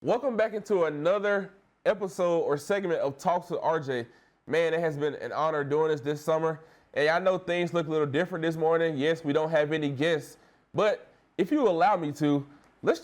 Welcome back into another episode or segment of Talks with RJ. Man, it has been an honor doing this summer. And I know things look a little different this morning. Yes, we don't have any guests, but if you allow me to, I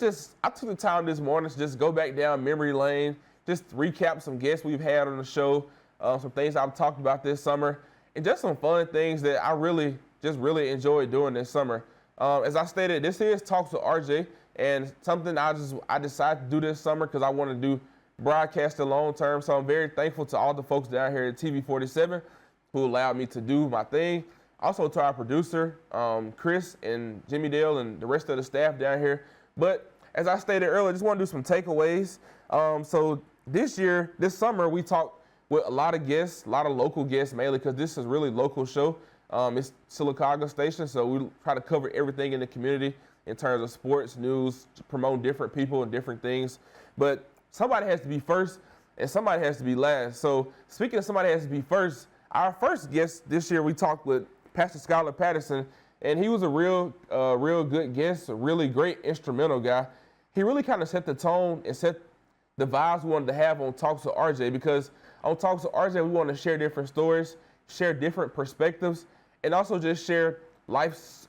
took the time this morning to just go back down memory lane, just recap some guests we've had on the show, some things I've talked about this summer, and just some fun things that I really enjoyed doing this summer. As I stated, this is Talks with RJ. And something I decided to do this summer because I want to do broadcasting long term. So I'm very thankful to all the folks down here at TV47 who allowed me to do my thing. Also to our producer, Chris and Jimmy Dale and the rest of the staff down here. But as I stated earlier, I just want to do some takeaways. So this summer, we talked with a lot of guests, a lot of local guests mainly because this is a really local show. It's Sylacauga Station, so we try to cover everything in the community in terms of sports, news, to promote different people and different things. But somebody has to be first and somebody has to be last. So speaking of somebody has to be first, our first guest this year, we talked with Pastor Skylar Patterson, and he was a real good guest, a really great instrumental guy. He really kind of set the tone and set the vibes we wanted to have on Talks with RJ, because on Talks with RJ, we want to share different stories, share different perspectives, and also just share life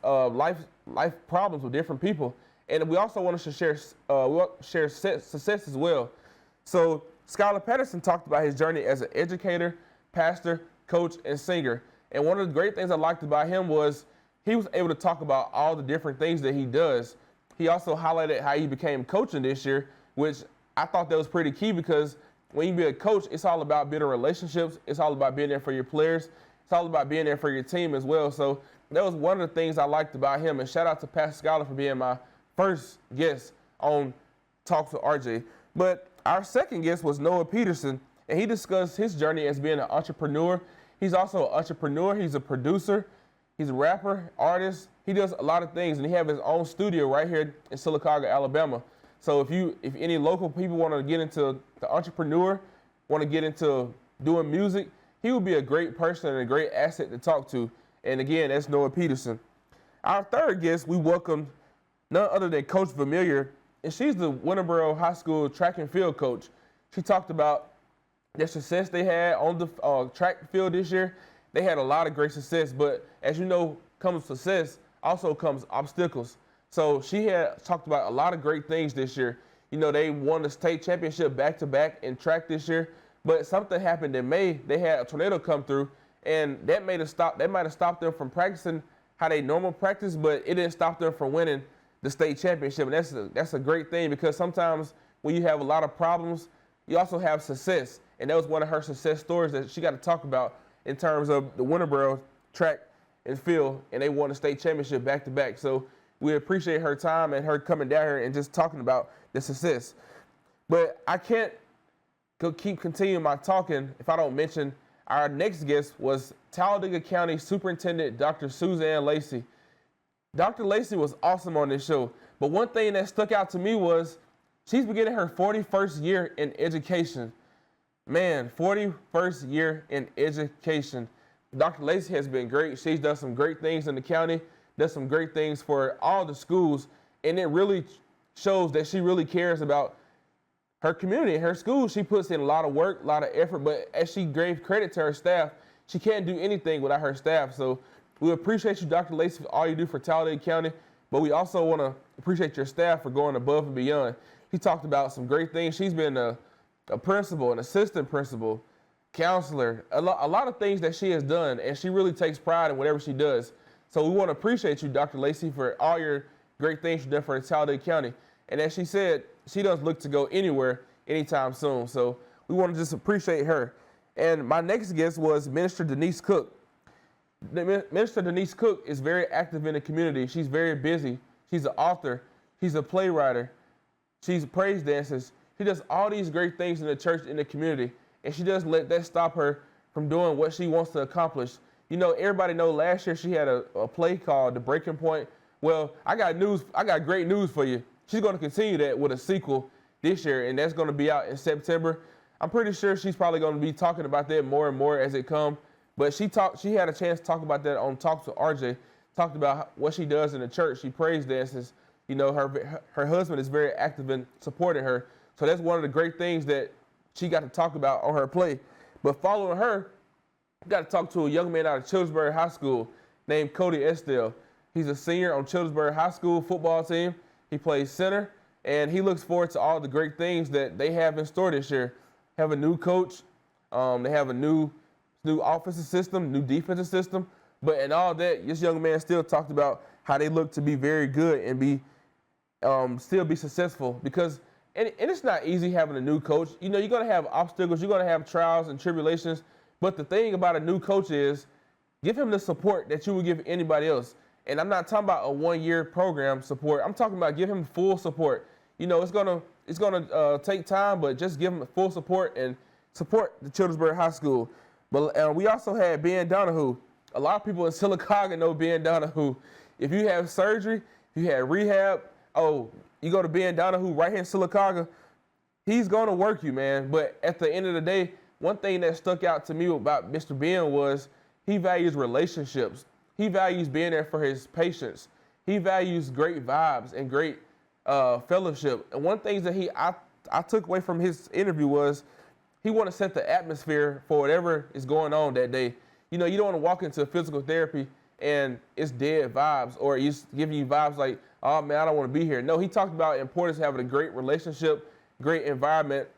problems with different people. And we also want to share success as well. So Skylar Patterson talked about his journey as an educator, pastor, coach, and singer. And one of the great things I liked about him was he was able to talk about all the different things that he does. He also highlighted how he became coaching this year, which I thought that was pretty key, because when you be a coach, it's all about building relationships. It's all about being there for your players. It's all about being there for your team as well. So that was one of the things I liked about him. And shout out to Pastor Skylar for being my first guest on Talks with RJ. But our second guest was Noah Peterson, and he discussed his journey as being an entrepreneur. He's also an entrepreneur. He's a producer. He's a rapper, artist. He does a lot of things, and he has his own studio right here in Sylacauga, Alabama. So if any local people want to get into the entrepreneur, want to get into doing music, he would be a great person and a great asset to talk to. And again, that's Noah Peterson. Our third guest, we welcomed none other than Coach Vermillion, and she's the Winterboro High School track and field coach. She talked about the success they had on the track field this year. They had a lot of great success, but as you know, comes success, also comes obstacles. So she had talked about a lot of great things this year. You know, they won the state championship back-to-back in track this year, but something happened in May. They had a tornado come through, and that might have stopped them from practicing how they normally practice, but it didn't stop them from winning the state championship. And that's a great thing, because sometimes when you have a lot of problems, you also have success. And that was one of her success stories that she got to talk about in terms of the Winterboro track and field, and they won the state championship back-to-back. So we appreciate her time and her coming down here and just talking about the success. But I can't keep continuing my talking if I don't mention our next guest was Talladega County Superintendent Dr. Suzanne Lacey. Dr. Lacey was awesome on this show, but one thing that stuck out to me was she's beginning her 41st year in education. Man, 41st year in education. Dr. Lacey has been great. She's done some great things in the county, does some great things for all the schools, and it really shows that she really cares about her community and her school. She puts in a lot of work, a lot of effort, but as she gave credit to her staff, she can't do anything without her staff. So we appreciate you, Dr. Lacey, for all you do for Talladega County, but we also want to appreciate your staff for going above and beyond. He talked about some great things. She's been a principal, an assistant principal, counselor, a lot of things that she has done, and she really takes pride in whatever she does. So we want to appreciate you, Dr. Lacey, for all your great things you've done for Talladega County. And as she said, she doesn't look to go anywhere anytime soon. So we want to just appreciate her. And my next guest was Minister Denise Cook. Minister Denise Cook is very active in the community. She's very busy. She's an author. She's a playwright. She's a praise dancer. She does all these great things in the church, in the community. And she doesn't let that stop her from doing what she wants to accomplish. You know, everybody know last year she had a play called The Breaking Point. Well, I got great news for you. She's going to continue that with a sequel this year, and that's going to be out in September. I'm pretty sure she's probably going to be talking about that more and more as it comes. But she had a chance to talk about that on Talks with RJ, talked about what she does in the church. She praise dances. You know, her husband is very active in supporting her. So that's one of the great things that she got to talk about on her play. But following her, got to talk to a young man out of Childersburg High School named Cody Estelle. He's a senior on Childersburg High School football team. He plays center, and he looks forward to all the great things that they have in store this year. Have a new coach. They have a new offensive system, new defensive system. But in all that, this young man still talked about how they look to be very good and be still be successful because and it's not easy having a new coach. You know, you're going to have obstacles. You're going to have trials and tribulations. But the thing about a new coach is give him the support that you would give anybody else. And I'm not talking about a one-year program support. I'm talking about give him full support. You know, it's gonna take time, but just give him full support and support the Childersburg High School. But we also had Ben Donahue. A lot of people in Sylacauga know Ben Donahue. If you have surgery, if you have rehab, you go to Ben Donahue right here in Sylacauga, he's going to work you, man. But at the end of the day, one thing that stuck out to me about Mr. Ben was he values relationships. He values being there for his patients. He values great vibes and great fellowship. And one thing that I took away from his interview was he want to set the atmosphere for whatever is going on that day. You know, you don't want to walk into physical therapy and it's dead vibes or it's giving you vibes like, oh man, I don't want to be here. No, he talked about the importance of having a great relationship, great environment,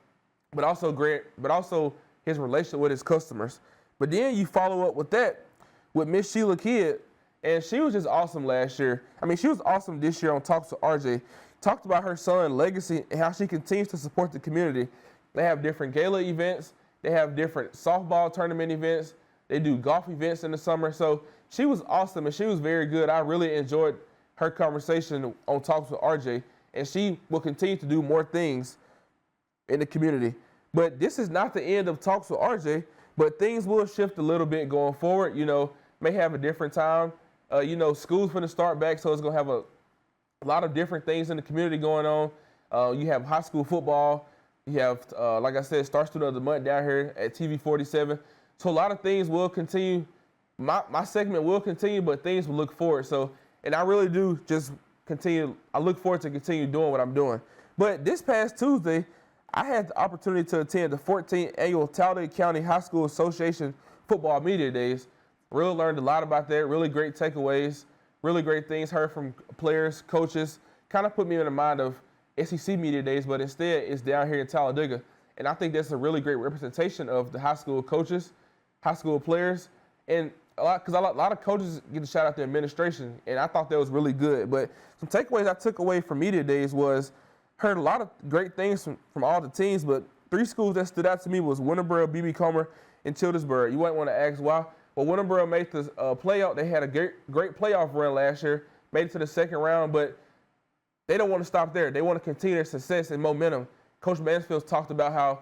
but also his relationship with his customers. But then you follow up with that with Miss Sheila Kidd, and she was just awesome last year. I mean, she was awesome this year on Talks with RJ. Talked about her son, Legacy, and how she continues to support the community. They have different gala events. They have different softball tournament events. They do golf events in the summer. So she was awesome, and she was very good. I really enjoyed her conversation on Talks with RJ, and she will continue to do more things in the community. But this is not the end of Talks with RJ, but things will shift a little bit going forward. You know, may have a different time. You know, school's going to start back, so it's going to have a lot of different things in the community going on. You have high school football. You have, like I said, Star Student of the Month down here at TV 47. So a lot of things will continue. My segment will continue, but things will look forward. So, and I really do just continue. I look forward to continue doing what I'm doing. But this past Tuesday, I had the opportunity to attend the 14th annual Talladega County High School Association Football Media Days. Really learned a lot about that. Really great takeaways. Really great things heard from players, coaches. Kind of put me in the mind of SEC Media Days, but instead it's down here in Talladega. And I think that's a really great representation of the high school coaches, high school players, and a lot of coaches get a shout out to the administration, and I thought that was really good. But some takeaways I took away from Media Days was heard a lot of great things from all the teams, but three schools that stood out to me was Winterboro, B.B. Comer, and Childersburg. You might want to ask why. Well, Winterboro made the playoff. They had a great playoff run last year, made it to the second round, but they don't want to stop there. They want to continue their success and momentum. Coach Mansfield talked about how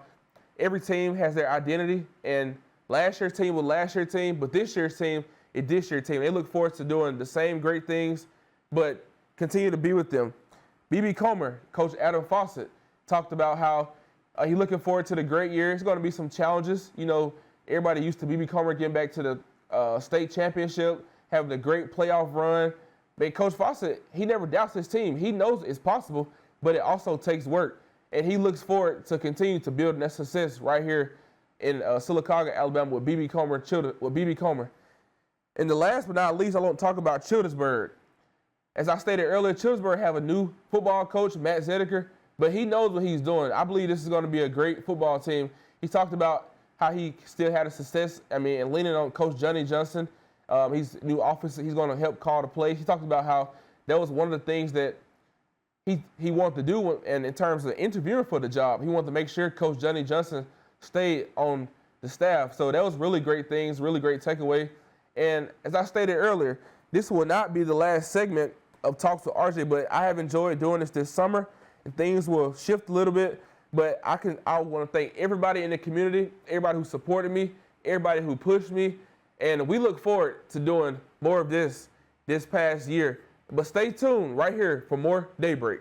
every team has their identity, and last year's team was last year's team, but this year's team is this year's team. They look forward to doing the same great things, but continue to be with them. B.B. Comer, Coach Adam Fawcett, talked about how he's looking forward to the great year. There's going to be some challenges. You know, everybody used to B.B. Comer getting back to the state championship, having a great playoff run. But Coach Fawcett, he never doubts his team. He knows it's possible, but it also takes work. And he looks forward to continue to build that success right here in Sylacauga, Alabama with B.B. Comer. And the last but not least, I want to talk about Childersburg. As I stated earlier, Childersburg have a new football coach, Matt Zedeker, but he knows what he's doing. I believe this is going to be a great football team. He talked about how he still had a success, and leaning on Coach Johnny Johnson. He's new officer. He's going to help call the plays. He talked about how that was one of the things that he wanted to do, and in terms of interviewing for the job, he wanted to make sure Coach Johnny Johnson stayed on the staff. So that was really great things, really great takeaway. And as I stated earlier, this will not be the last segment of Talks with RJ, but I have enjoyed doing this summer, and things will shift a little bit. But I want to thank everybody in the community, everybody who supported me, everybody who pushed me, and we look forward to doing more of this past year. But stay tuned right here for more Daybreak.